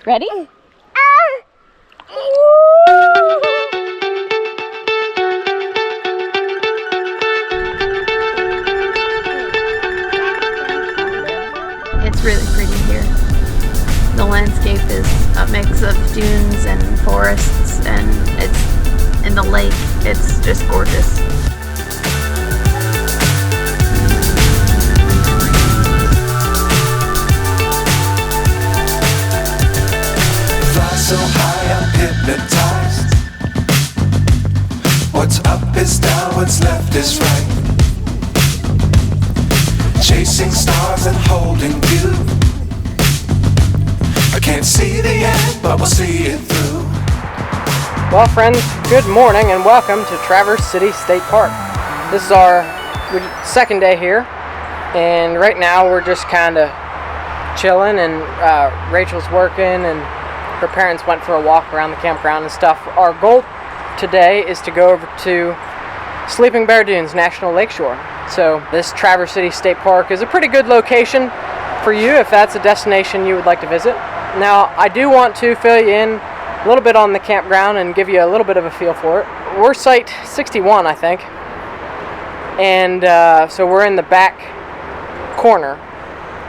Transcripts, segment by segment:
Ready? It's really pretty here. The landscape is a mix of dunes and forests, and it's in the lake. It's just gorgeous. Fly so high, I'm hypnotized. What's up is down, what's left is right. Chasing stars and holding you. I can't see the end, but we'll see it through. Well, friends, good morning and welcome to Traverse City State Park. This is our second day here, and right now we're just kind of chilling, and Rachel's working, and her parents went for a walk around the campground and stuff. Our goal today is to go over to Sleeping Bear Dunes National Lakeshore. So this Traverse City State Park is a pretty good location for you if that's a destination you would like to visit. Now, I do want to fill you in a little bit on the campground and give you a little bit of a feel for it. We're site 61, I think, and so we're in the back corner,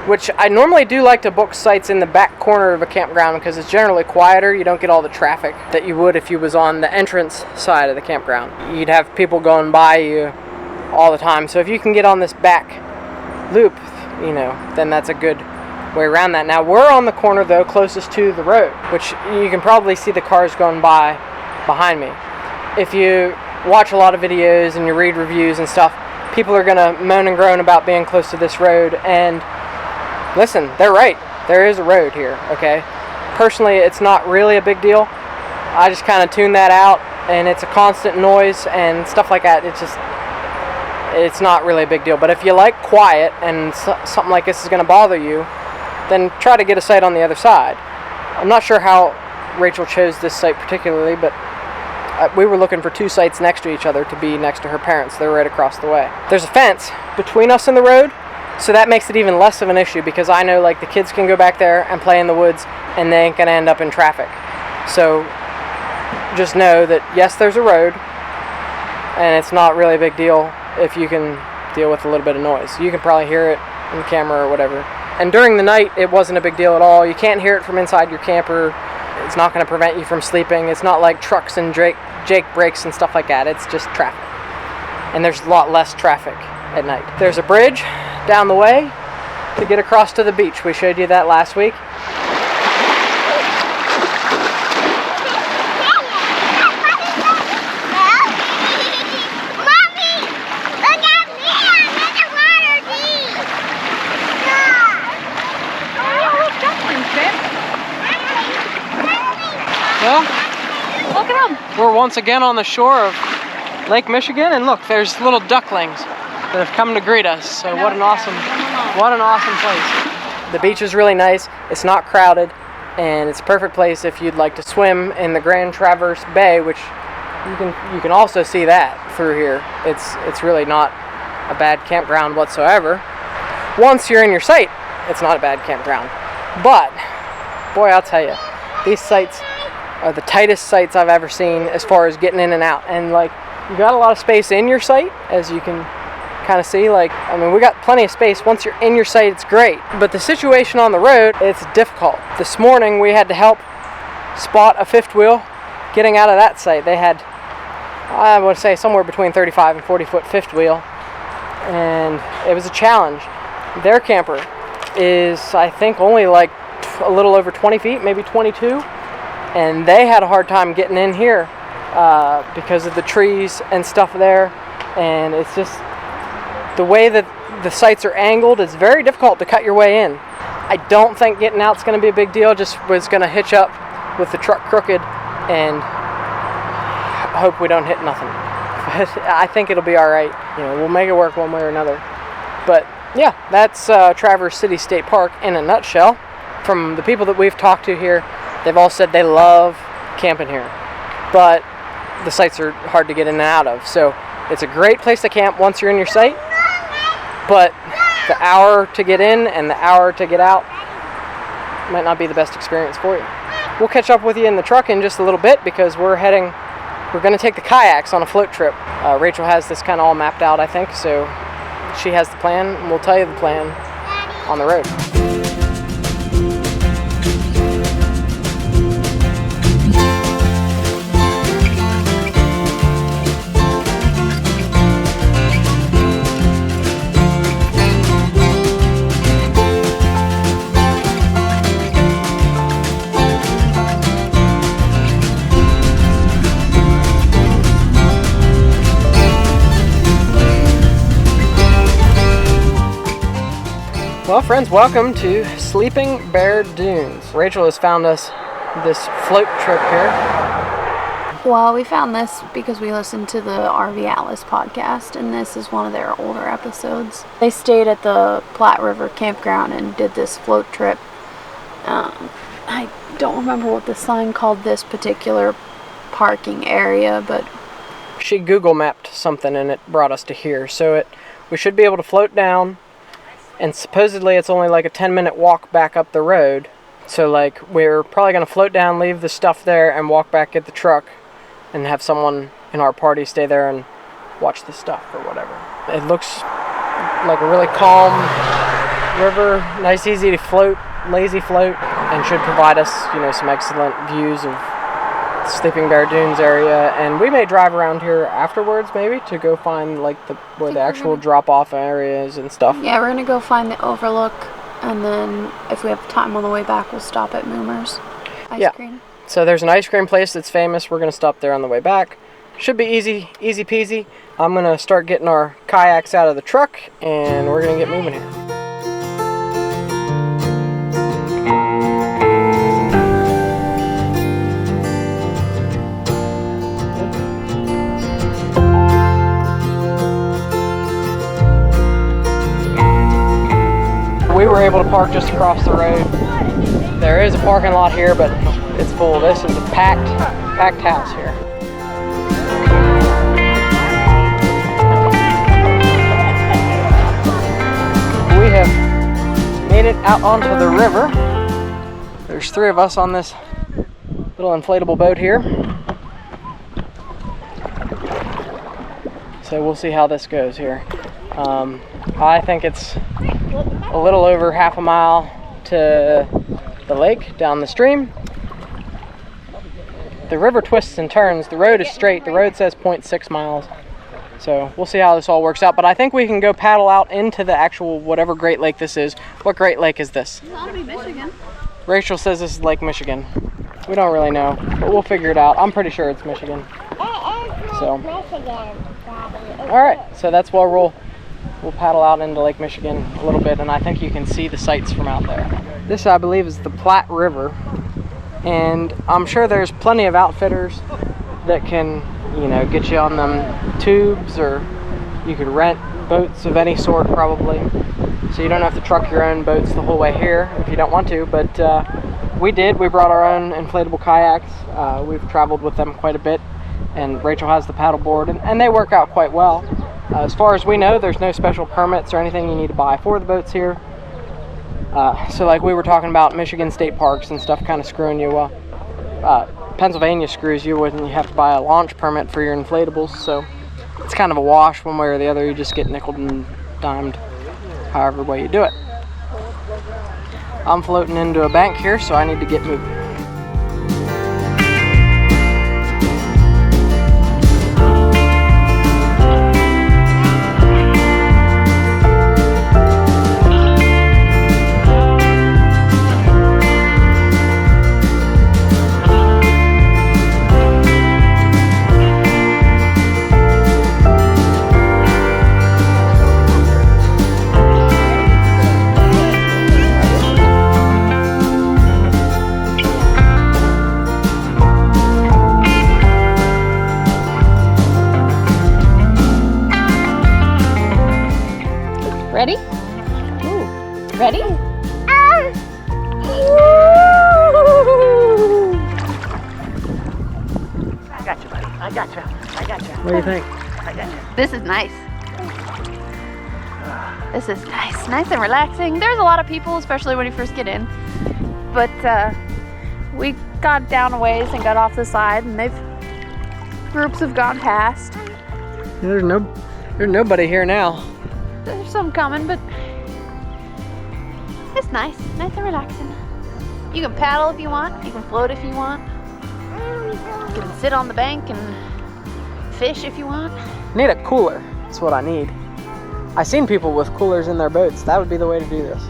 which I normally do like to book sites in the back corner of a campground because it's generally quieter. You don't get all the traffic that you would if you was on the entrance side of the campground. You'd have people going by you all the time. So if you can get on this back loop, you know, then that's a good way around that. Now we're on the corner though, closest to the road, which you can probably see the cars going by behind me. If you watch a lot of videos and you read reviews and stuff, people are gonna moan and groan about being close to this road, and listen, they're right. There is a road here, okay? Personally, it's not really a big deal. I just kind of tune that out, and it's a constant noise and stuff like that. It's not really a big deal. But if you like quiet and something like this is going to bother you, then try to get a site on the other side. I'm not sure how Rachel chose this site particularly, but we were looking for two sites next to each other to be next to her parents. They're right across the way. There's a fence between us and the road, so that makes it even less of an issue because I know like the kids can go back there and play in the woods and they ain't going to end up in traffic. So just know that yes, there's a road, and it's not really a big deal if you can deal with a little bit of noise. You can probably hear it in the camera or whatever. And during the night, it wasn't a big deal at all. You can't hear it from inside your camper. It's not going to prevent you from sleeping. It's not like trucks and Jake brakes and stuff like that. It's just traffic. And there's a lot less traffic at night. There's a bridge down the way to get across to the beach. We showed you that last week. Well, look at them. We're once again on the shore of Lake Michigan, and look, there's little ducklings that have come to greet us. So what an awesome place. The beach is really nice. It's not crowded, and it's a perfect place if you'd like to swim in the Grand Traverse Bay, which you can also see that through here. It's really not a bad campground whatsoever. Once you're in your site, it's not a bad campground. But boy, I'll tell you, these sites are the tightest sites I've ever seen as far as getting in and out. And like, you got a lot of space in your site, as you can kind of see. Like, I mean, we got plenty of space. Once you're in your site, it's great. But the situation on the road, it's difficult. This morning, we had to help spot a fifth wheel getting out of that site. They had, I would say, somewhere between 35 and 40 foot fifth wheel. And it was a challenge. Their camper is, I think, only like a little over 20 feet, maybe 22. And they had a hard time getting in here because of the trees and stuff there. And it's just the way that the sites are angled, it's very difficult to cut your way in. I don't think getting out's going to be a big deal. Just was going to hitch up with the truck crooked and hope we don't hit nothing. But I think it'll be all right. You know, we'll make it work one way or another. But yeah, that's Traverse City State Park in a nutshell. From the people that we've talked to here, they've all said they love camping here, but the sites are hard to get in and out of. So it's a great place to camp once you're in your site, but the hour to get in and the hour to get out, might not be the best experience for you. We'll catch up with you in the truck in just a little bit because we're going to take the kayaks on a float trip. Rachel has this kind of all mapped out, I think, so she has the plan, and we'll tell you the plan on the road. Well, friends, welcome to Sleeping Bear Dunes. Rachel has found us this float trip here. Well, we found this because we listened to the RV Atlas podcast, and this is one of their older episodes. They stayed at the Platte River campground and did this float trip. I don't remember what the sign called this particular parking area, but she Google mapped something and it brought us to here. So we should be able to float down. And supposedly it's only like a 10-minute walk back up the road. So like we're probably going to float down, leave the stuff there, and walk back at the truck and have someone in our party stay there and watch the stuff or whatever. It looks like a really calm river, nice, easy to float, lazy float, and should provide us, some excellent views of the Sleeping Bear Dunes area. And we may drive around here afterwards maybe to go find like where the actual drop-off areas and stuff. Yeah, we're gonna go find the overlook, and then if we have time on the way back, we'll stop at Moomer's ice cream. So there's an ice cream place that's famous. We're gonna stop there on the way back. Should be easy peasy. I'm gonna start getting our kayaks out of the truck, and we're gonna get moving here. We were able to park just across the road. There is a parking lot here, but it's full. This is a packed house here. We have made it out onto the river. There's 3 of us on this little inflatable boat here. So we'll see how this goes here. I think it's a little over half a mile to the lake down the stream. The river twists and turns. The road is straight. The road says 0.6 miles. So we'll see how this all works out. But I think we can go paddle out into the actual whatever Great Lake this is. What Great Lake is this? It's gotta be Michigan. Rachel says this is Lake Michigan. We don't really know, but we'll figure it out. I'm pretty sure it's Michigan. So, alright, so that's where we'll paddle out into Lake Michigan a little bit, and I think you can see the sights from out there. This, I believe, is the Platte River, and I'm sure there's plenty of outfitters that can, get you on them tubes, or you could rent boats of any sort probably. So you don't have to truck your own boats the whole way here if you don't want to, but we did. We brought our own inflatable kayaks. We've traveled with them quite a bit, and Rachel has the paddleboard, and they work out quite well. As far as we know, there's no special permits or anything you need to buy for the boats here. So like we were talking about Michigan state parks and stuff kind of screwing you. Pennsylvania screws you when you have to buy a launch permit for your inflatables. So it's kind of a wash one way or the other. You just get nickeled and dimed however way you do it. I'm floating into a bank here, so I need to get moving. Ready? Ooh. Ready? I got you, buddy. I got you. What do you think? I got you. This is nice. This is nice and relaxing. There's a lot of people, especially when you first get in. but we got down a ways and got off the side, and groups have gone past. There's nobody here now. There's some coming, but it's nice and relaxing. You can paddle if you want, you can float if you want, you can sit on the bank and fish if you want. Need a cooler, that's what I need. I've seen people with coolers in their boats. That would be the way to do this.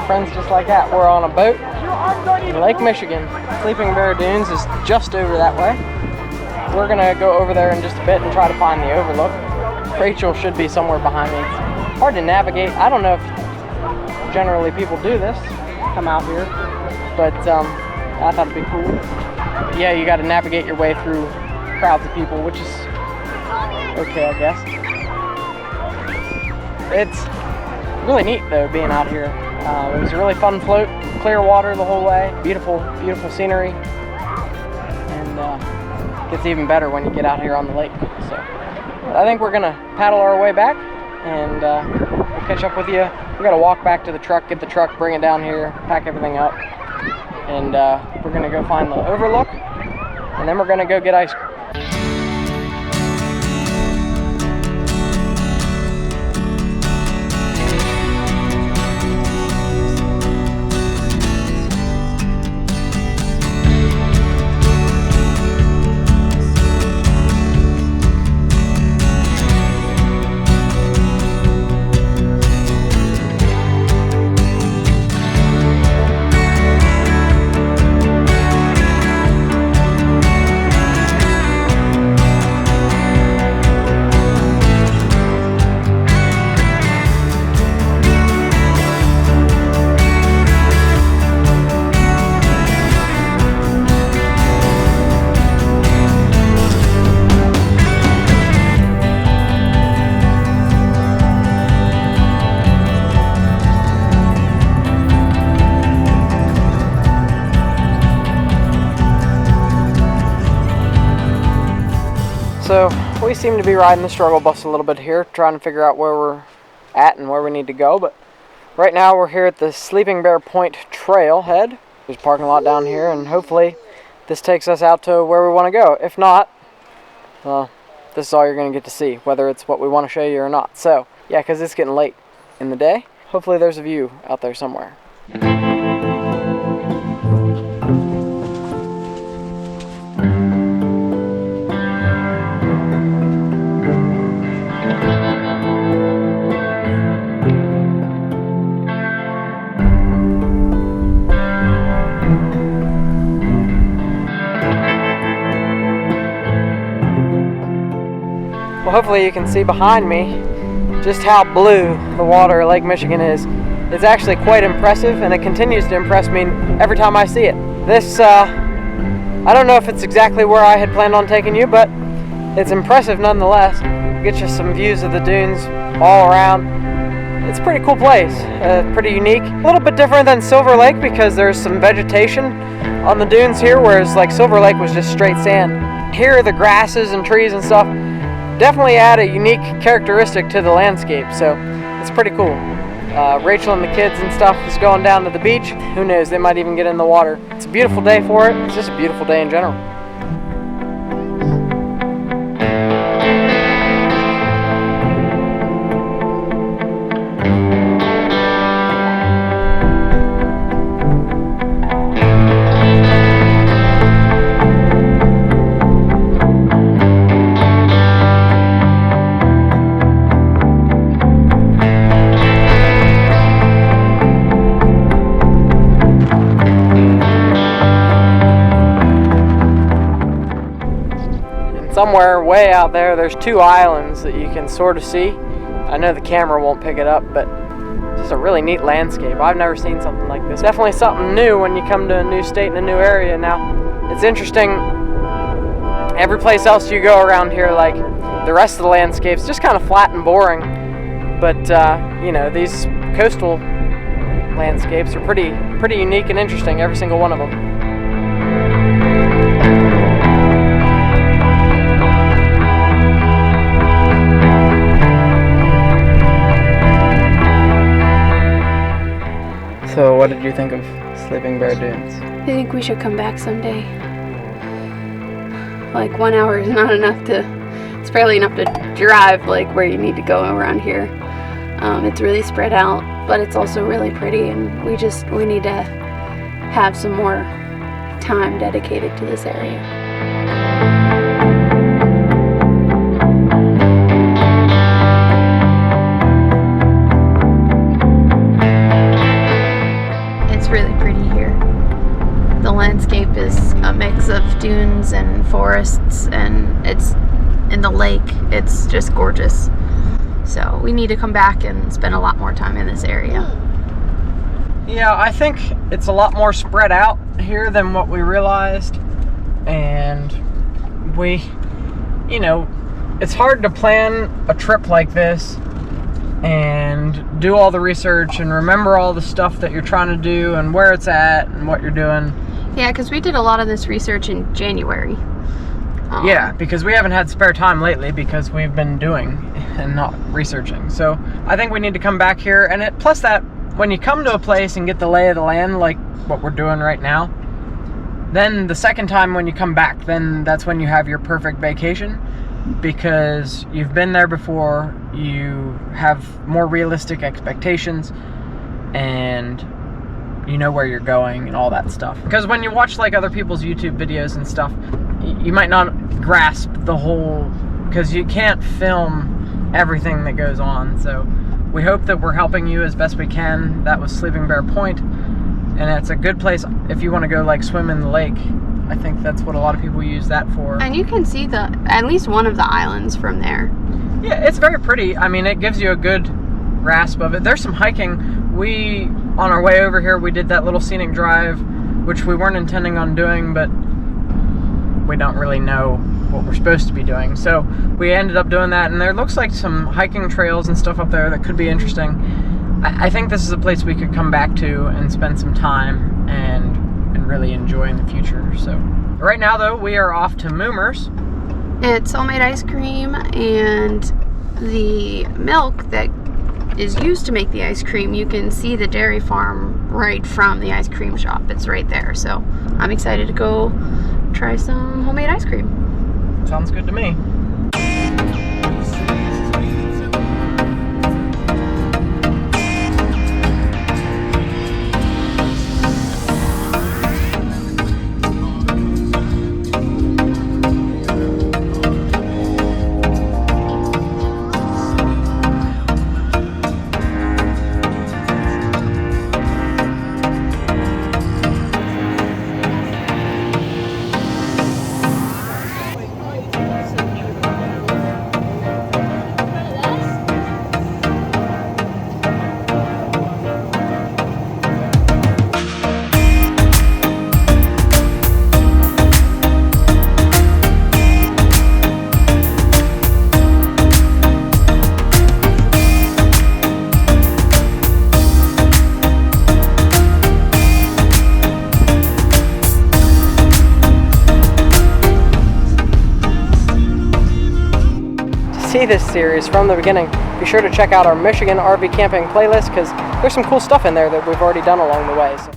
Friends, just like that, we're on a boat in Lake Michigan. Sleeping Bear Dunes is just over that way. We're gonna go over there in just a bit and try to find the overlook. Rachel should be somewhere behind me. It's hard to navigate. I don't know if generally people do this, come out here, but I thought it'd be cool. But yeah, you got to navigate your way through crowds of people, which is okay, I guess. It's really neat though, being out here. It was a really fun float, clear water the whole way, beautiful, beautiful scenery, and it gets even better when you get out here on the lake. So I think we're gonna paddle our way back, and we'll catch up with you. We gotta walk back to the truck, get the truck, bring it down here, pack everything up, and we're gonna go find the overlook, and then we're gonna go get ice cream. So we seem to be riding the struggle bus a little bit here, trying to figure out where we're at and where we need to go. But right now we're here at the Sleeping Bear Point Trailhead. There's a parking lot down here, and hopefully this takes us out to where we want to go. If not, well, this is all you're going to get to see, whether it's what we want to show you or not. So yeah, because it's getting late in the day. Hopefully there's a view out there somewhere. Well, hopefully you can see behind me just how blue the water of Lake Michigan is. It's actually quite impressive, and it continues to impress me every time I see it. This, I don't know if it's exactly where I had planned on taking you, but it's impressive nonetheless. Get you some views of the dunes all around. It's a pretty cool place, pretty unique. A little bit different than Silver Lake because there's some vegetation on the dunes here, whereas like Silver Lake was just straight sand. Here the grasses and trees and stuff definitely add a unique characteristic to the landscape, so it's pretty cool. Rachel and the kids and stuff is going down to the beach. Who knows, they might even get in the water. It's a beautiful day for it. It's just a beautiful day in general. somewhere way out there, there's 2 islands that you can sort of see. I know the camera won't pick it up, but it's just a really neat landscape. I've never seen something like this. Definitely something new when you come to a new state and a new area. Now, it's interesting, every place else you go around here, like the rest of the landscape's just kind of flat and boring. But, you know, these coastal landscapes are pretty unique and interesting, every single one of them. So what did you think of Sleeping Bear Dunes? I think we should come back someday. Like 1 hour is not enough it's barely enough to drive like where you need to go around here. It's really spread out, but it's also really pretty, and we need to have some more time dedicated to this area. It's really pretty here. The landscape is a mix of dunes and forests, and it's in the lake. It's just gorgeous. So we need to come back and spend a lot more time in this area. Yeah, I think it's a lot more spread out here than what we realized. And it's hard to plan a trip like this and do all the research and remember all the stuff that you're trying to do and where it's at and what you're doing. Yeah, because we did a lot of this research in January. Yeah, because we haven't had spare time lately because we've been doing and not researching. So I think we need to come back here. And plus that, when you come to a place and get the lay of the land, like what we're doing right now, then the second time when you come back, then that's when you have your perfect vacation, because you've been there before, you have more realistic expectations, and you know where you're going and all that stuff. Because when you watch like other people's YouTube videos and stuff, you might not grasp the whole, because you can't film everything that goes on. So we hope that we're helping you as best we can. That was Sleeping Bear Point, and it's a good place if you want to go like swim in the lake. I think that's what a lot of people use that for. And you can see at least one of the islands from there. Yeah, it's very pretty. I mean, it gives you a good grasp of it. There's some hiking. On our way over here, we did that little scenic drive, which we weren't intending on doing, but we don't really know what we're supposed to be doing. So we ended up doing that, and there looks like some hiking trails and stuff up there that could be interesting. I think this is a place we could come back to and spend some time and really enjoy in the future. So right now, though, we are off to Moomer's. It's homemade ice cream, and the milk that is used to make the ice cream, you can see the dairy farm right from the ice cream shop. It's right there. So I'm excited to go try some homemade ice cream. Sounds good to me. See this series from the beginning, be sure to check out our Michigan RV camping playlist, because there's some cool stuff in there that we've already done along the way. So.